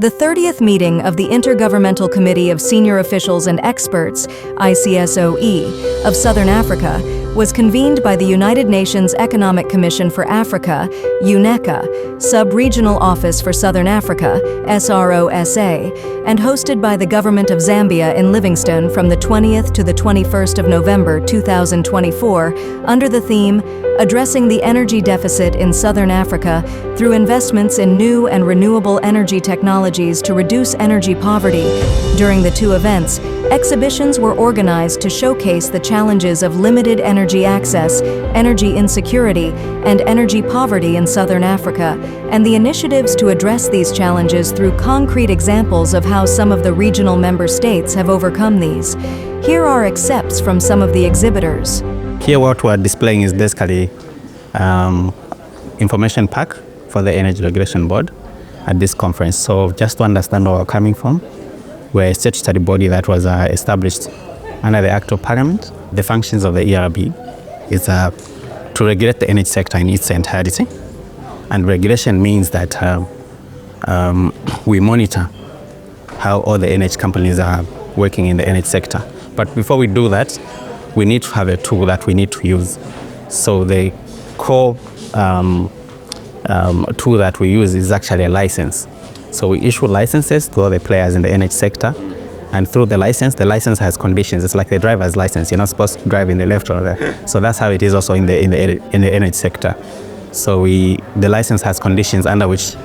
The 30th meeting of the Intergovernmental Committee of Senior Officials and Experts, ICSOE, of Southern Africa was convened by the United Nations Economic Commission for Africa, UNECA, Sub-Regional Office for Southern Africa, SROSA, and hosted by the Government of Zambia in Livingstone from the 20th to the 21st of November 2024, under the theme, Addressing the Energy Deficit in Southern Africa through Investments in New and Renewable Energy Technologies to Reduce Energy Poverty. During the two events, exhibitions were organized to showcase the challenges of limited energy access, energy insecurity, and energy poverty in Southern Africa, and the initiatives to address these challenges through concrete examples of how some of the regional member states have overcome these. Here are excerpts from some of the exhibitors. Here what we're displaying is basically information pack for the Energy Regulation Board at this conference. So just to understand where we're coming from, we're a statutory body that was established under the Act of Parliament. The functions of the ERB is to regulate the energy sector in its entirety. And regulation means that we monitor how all the energy companies are working in the energy sector. But before we do that, we need to have a tool that we need to use. So the core tool that we use is actually a license. So we issue licenses to all the players in the energy sector, and through the license has conditions. It's like the driver's license. You're not supposed to drive in the left or the. So that's how it is also in the energy sector. So the license has conditions under which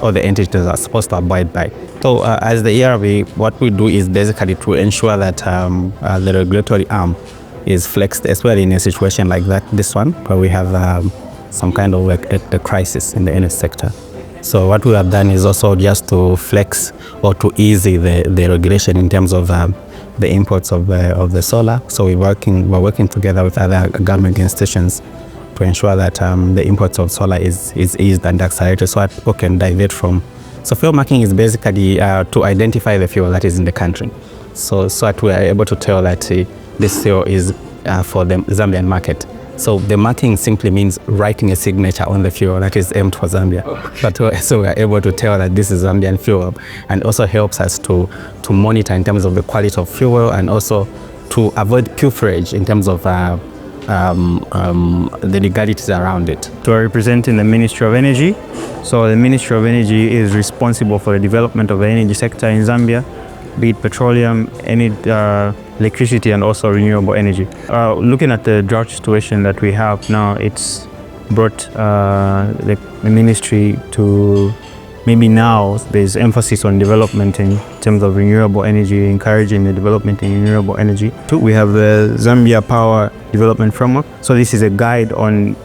all the entities are supposed to abide by. So as the ERB, what we do is basically to ensure that the regulatory arm is flexed, especially in a situation like this one, where we have some kind of a crisis in the energy sector. So what we have done is also just to flex or to ease the regulation in terms of the imports of the solar. So we're working together with other government institutions to ensure that the imports of solar is eased and accelerated so that people can divert from. So fuel marking is basically to identify the fuel that is in the country. So that we are able to tell that this fuel is for the Zambian market. So the marking simply means writing a signature on the fuel that is aimed for Zambia. But so we are able to tell that this is Zambian fuel, and also helps us to monitor in terms of the quality of fuel, and also to avoid pilferage in terms of the legalities around it. So we're representing the Ministry of Energy. So the Ministry of Energy is responsible for the development of the energy sector in Zambia, be it petroleum, electricity, and also renewable energy. Looking at the drought situation that we have now, it's brought the ministry to maybe now there's emphasis on development in terms of renewable energy, encouraging the development in renewable energy. We have the Zambia Power Development Framework. So this is a guide on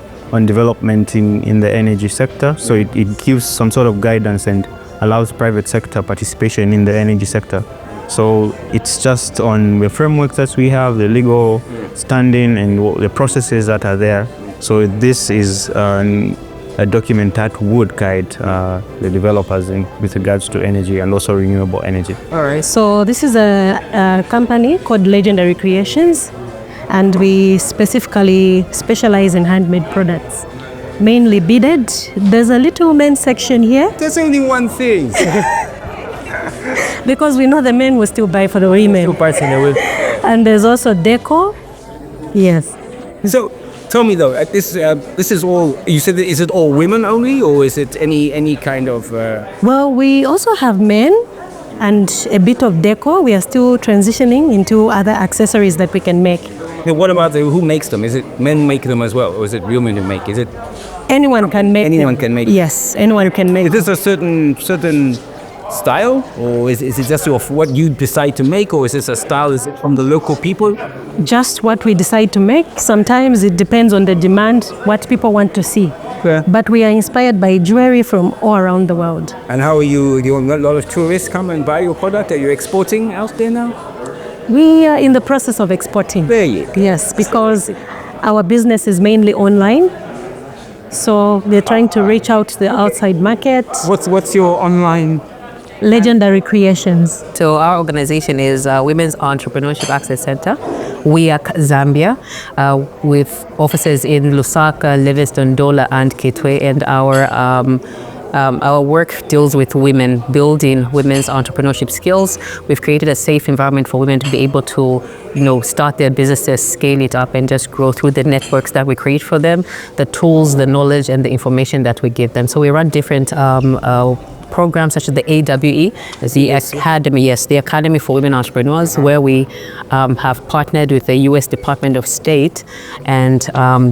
development in the energy sector. So it gives some sort of guidance and allows private sector participation in the energy sector. So it's just on the framework that we have, the legal standing and the processes that are there. So this is a document that would guide the developers with regards to energy and also renewable energy. All right. So this is a company called Legendary Creations, and we specifically specialize in handmade products, mainly beaded. There's a little men's section here. There's only one thing. Because we know the men will still buy for the women. And there's also deco. Yes. So tell me though, this is all, you said, is it all women only, or is it any kind of... Well, we also have men and a bit of deco. We are still transitioning into other accessories that we can make. What about who makes them? Is it men make them as well, or is it women who make? Is it... Anyone can make Anyone can make? Yes, anyone can make. Is this a certain style, or is it just what you decide to make, or is this a style? Is it from the local people? Just what we decide to make. Sometimes it depends on the demand, what people want to see. Yeah. But we are inspired by jewelry from all around the world. And how are you? Do a lot of tourists come and buy your product? Are you exporting out there now? We are in the process of exporting. Really? Yes, because our business is mainly online. So they're trying to reach out to the outside market. What's your online? Legendary Creations. So our organization is Women's Entrepreneurship Access Center, WIAC Zambia, with offices in Lusaka, Livingstone, Dola, and Kitwe. And our our work deals with women, building women's entrepreneurship skills. We've created a safe environment for women to be able to, start their businesses, scale it up, and just grow through the networks that we create for them, the tools, the knowledge, and the information that we give them. So we run different programs such as the AWE, the Academy, the Academy for Women Entrepreneurs, where we have partnered with the U.S. Department of State, and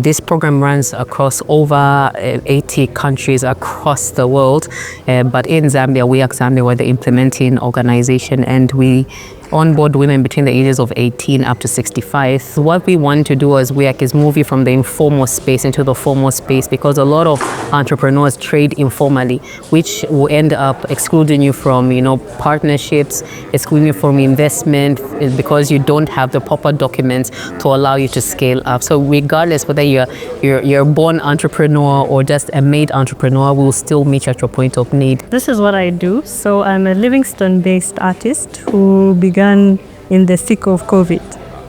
this program runs across over 80 countries across the world. But in Zambia, we're the implementing organization, and we onboard women between the ages of 18 up to 65. What we want to do as WEAC is move you from the informal space into the formal space, because a lot of entrepreneurs trade informally, which will end up excluding you from, partnerships, excluding you from investment, because you don't have the proper documents to allow you to scale up. So regardless whether you're a born entrepreneur or just a made entrepreneur, we'll still meet at your point of need. This is what I do. So I'm a Livingston-based artist who began in the thick of COVID.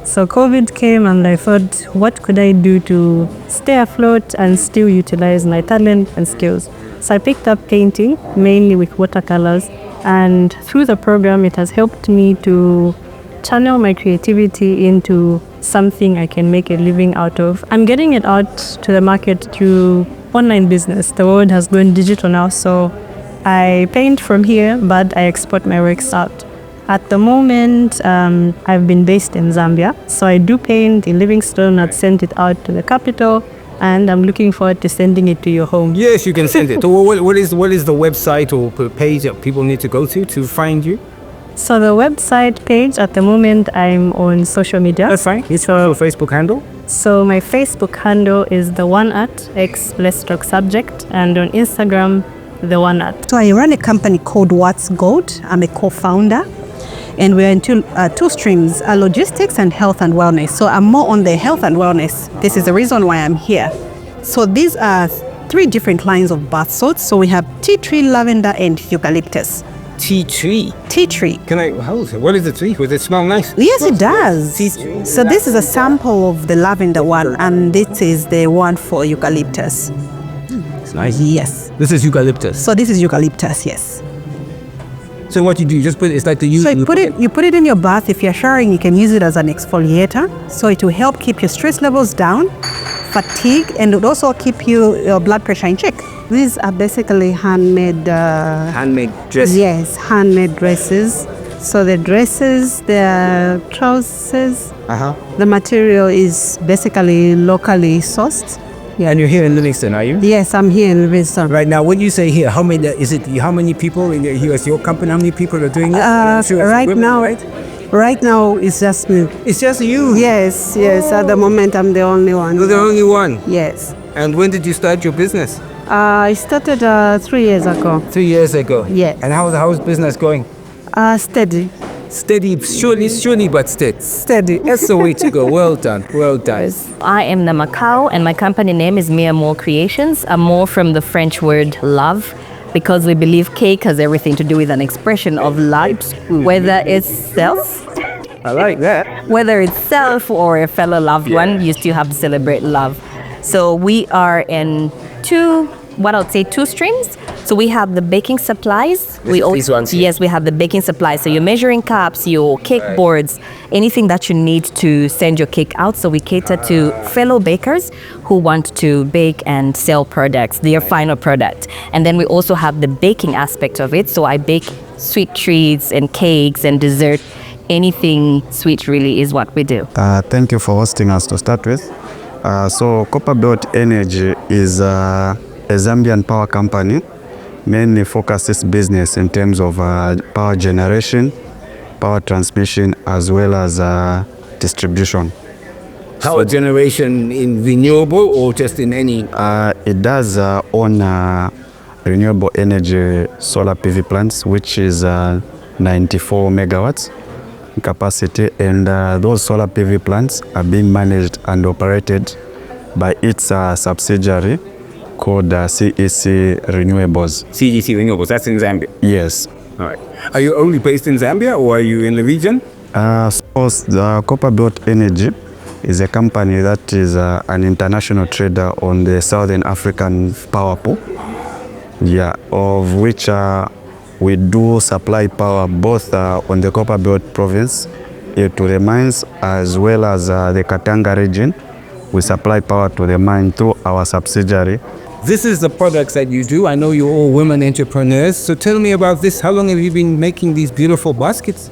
So COVID came and I thought, what could I do to stay afloat and still utilize my talent and skills? So I picked up painting, mainly with watercolors, and through the program it has helped me to channel my creativity into something I can make a living out of. I'm getting it out to the market through online business. The world has gone digital now, so I paint from here, but I export my works out. At the moment, I've been based in Zambia, so I do paint in Livingstone. I've sent it out to the capital, and I'm looking forward to sending it to your home. Yes, you can send it. So what is the website or page that people need to go to find you? So the website page, at the moment, I'm on social media. That's fine. It's your Facebook handle? So my Facebook handle is the one at x_subject, and on Instagram, the one at. So I run a company called What's Gold. I'm a co-founder. And we're into two streams, logistics and health and wellness. So I'm more on the health and wellness. This is the reason why I'm here. So these are 3 different lines of bath salts. So we have tea tree, lavender, and eucalyptus. Tea tree? Tea tree. What is the tree? Does it smell nice? Yes, it does. So this is a sample of the lavender one, and this is the one for eucalyptus. It's nice. Yes. This is eucalyptus. So this is eucalyptus, yes. So what you do, you just put it, it's like the use. So you put it in your bath. If you're showering, you can use it as an exfoliator. So it will help keep your stress levels down, fatigue, and it will also keep your blood pressure in check. These are basically handmade dresses? Yes, handmade dresses. So the dresses, the trousers, the material is basically locally sourced. Yeah, and you're here in Livingston, are you? Yes, I'm here in Livingston. Right now, when you say here, how many people in your company? How many people are doing it? Right now, it's just me. It's just you? Yes. At the moment, I'm the only one. You're the only one? Yes. And when did you start your business? I started 3 years ago. 3 years ago? Yes. And how's business going? Steady. Steady, surely, but steady. Steady. That's the way to go. Well done. I am Namakau, and my company name is Mia More Creations. More from the French word love, because we believe cake has everything to do with an expression of love, whether it's self. I like that. Whether it's self or a fellow loved one, you still have to celebrate love. So we are in two streams. So we have the baking supplies. These ones here. Yes, we have the baking supplies. So your measuring cups, your cake boards, anything that you need to send your cake out. So we cater to fellow bakers who want to bake and sell products, their final product. And then we also have the baking aspect of it. So I bake sweet treats and cakes and dessert. Anything sweet really is what we do. Thank you for hosting us to start with. So Copper Belt Energy is a Zambian power company, mainly focuses business in terms of power generation, power transmission, as well as distribution. Power generation in renewable or just in any? It does own renewable energy solar PV plants, which is 94 megawatts capacity, and those solar PV plants are being managed and operated by its subsidiary called CEC Renewables. CEC Renewables, that's in Zambia? Yes. All right. Are you only based in Zambia or are you in the region? Suppose the Copper Belt Energy is a company that is an international trader on the Southern African power pool. Yeah, of which we do supply power both on the Copper Belt province to the mines as well as the Katanga region. We supply power to the mine through our subsidiary. This is the products that you do. I know you're all women entrepreneurs. So tell me about this. How long have you been making these beautiful baskets?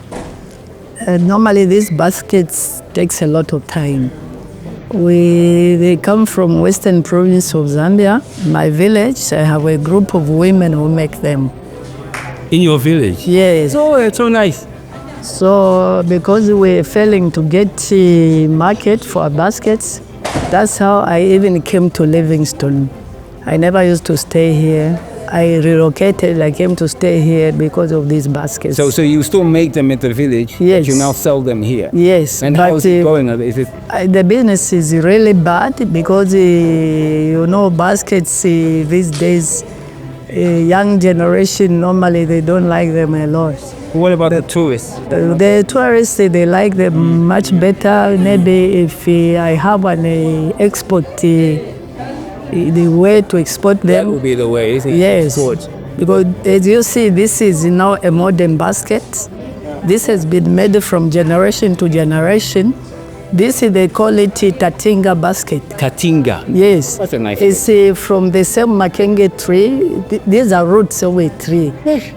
Normally these baskets takes a lot of time. They come from western province of Zambia. My village, I have a group of women who make them. In your village? Yes. Oh, it's so nice. So because we're failing to get a market for our baskets, that's how I even came to Livingstone. I never used to stay here. I relocated, I came to stay here because of these baskets. So you still make them at the village? Yes. But you now sell them here? Yes. And how is it going? Is it... The business is really bad because, you know, baskets these days, young generation, normally they don't like them a lot. What about the tourists? The tourists, they like them much better. Maybe if I have an export, the way to export them. That would be the way, isn't it? Yes. Because as you see, this is now a modern basket. This has been made from generation to generation. This is, they call it Tatinga basket. Tatinga? Yes. That's a nice It's from the same makenge tree. These are roots of a tree.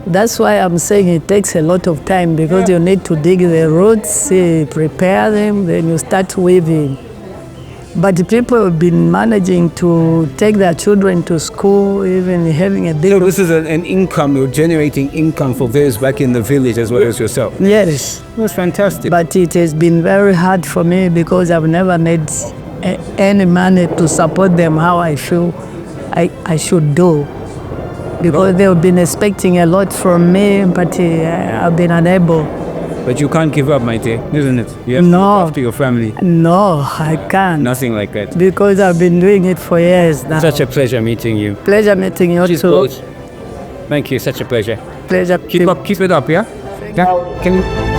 That's why I'm saying it takes a lot of time because you need to dig the roots, prepare them, then you start weaving. But people have been managing to take their children to school, even having a big... So this is an income, you're generating income for those back in the village as well as yourself? Yes. That's fantastic. But it has been very hard for me because I've never made any money to support them how I feel I should do. Because they've been expecting a lot from me, but I've been unable. But you can't give up, my dear, isn't it? You have to look after your family. No, I can't. Nothing like that. Because I've been doing it for years now. Such a pleasure meeting you. Pleasure meeting you She's too. close. Thank you, such a pleasure. Pleasure. Keep it up, yeah? Yeah. Can you...